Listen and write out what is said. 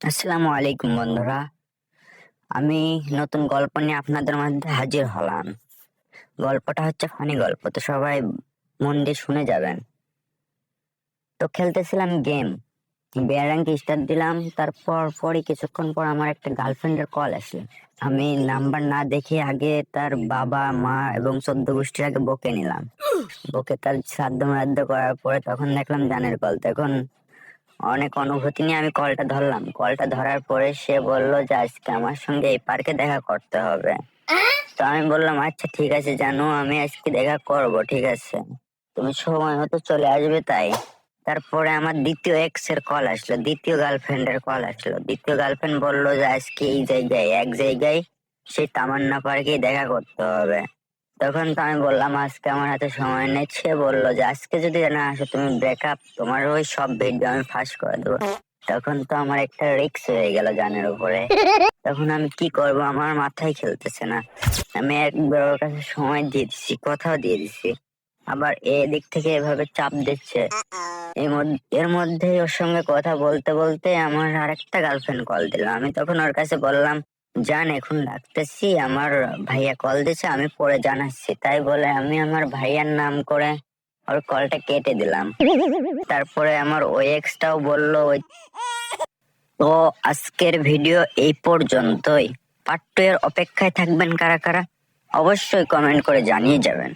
আসসালামু আলাইকুম বন্ধুরা। আমি নতুন গল্প নিয়ে আপনাদের মধ্যে হাজির হলাম। গল্পটা হচ্ছে ফানি গল্প, তো সবাই মন দিয়ে শুনে যাবেন। তো খেলতেছিলাম গেম, র্যাঙ্ক স্টার্ট দিলাম। তারপর পরে কিছুক্ষণ পর আমার একটা গার্লফ্রেন্ডের কল আসলো। আমি নাম্বার না দেখে আগে তার বাবা মা এবং 14 গোষ্ঠীর আগে বকে নিলাম। বকে তার শ্রাদ্ধ ম্রাদ্ধ করার পরে তখন দেখলাম জানের কল। তখন অনেক অনুভূতি নিয়ে আমি কলটা ধরলাম। কলটা ধরার পরে সে বলল যে আজকে আমার সঙ্গে এই পার্কে দেখা করতে হবে। তো আমি বললাম আচ্ছা ঠিক আছে জানো, আমি আজকে দেখা করব, ঠিক আছে তুমি সময় মতো চলে আসবে তাই। তারপরে আমার দ্বিতীয় এক্স এর কল আসলো, দ্বিতীয় গার্লফ্রেন্ডের কল আসলো। দ্বিতীয় গার্লফ্রেন্ড বললো যে আজকে এই জায়গায় এক জায়গায় সেই তামান্না পার্কে দেখা করতে হবে। তখন তো আমি বললাম আজকে আমার হাতে সময় নেই। সে বললো যে আজকে যদি না আসো তুমি ব্রেকআপ, তোমার ওই সব ভিডিও আমি ফাঁস করে দেবো। তখন তো আমার একটা রিস্ক হয়ে গেল জানের উপরে। তখন আমি কি করব, আমার মাথায় খেলতেছে না। আমি একবার ওর কাছে সময় দিয়ে দিচ্ছি, কথাও দিয়ে দিচ্ছি, আবার এদিক থেকে এভাবে চাপ দিচ্ছে। এর মধ্যে ওর সঙ্গে কথা বলতে বলতে আমার আরেকটা গার্লফ্রেন্ড কল দিল। আমি তখন ওর কাছে বললাম জান এখন রাখতেছি, আমার ভাইয়া কল দিচ্ছে, আমি পরে জানাচ্ছি। তাই বলে আমি আমার ভাইয়ার নাম করে ওর কলটা কেটে দিলাম। তারপরে আমার ওই এক্সটাও বললো তো আজকের ভিডিও এই পর্যন্তই। পার্ট 2 এর অপেক্ষায় থাকবেন কারা কারা, অবশ্যই কমেন্ট করে জানিয়ে যাবেন।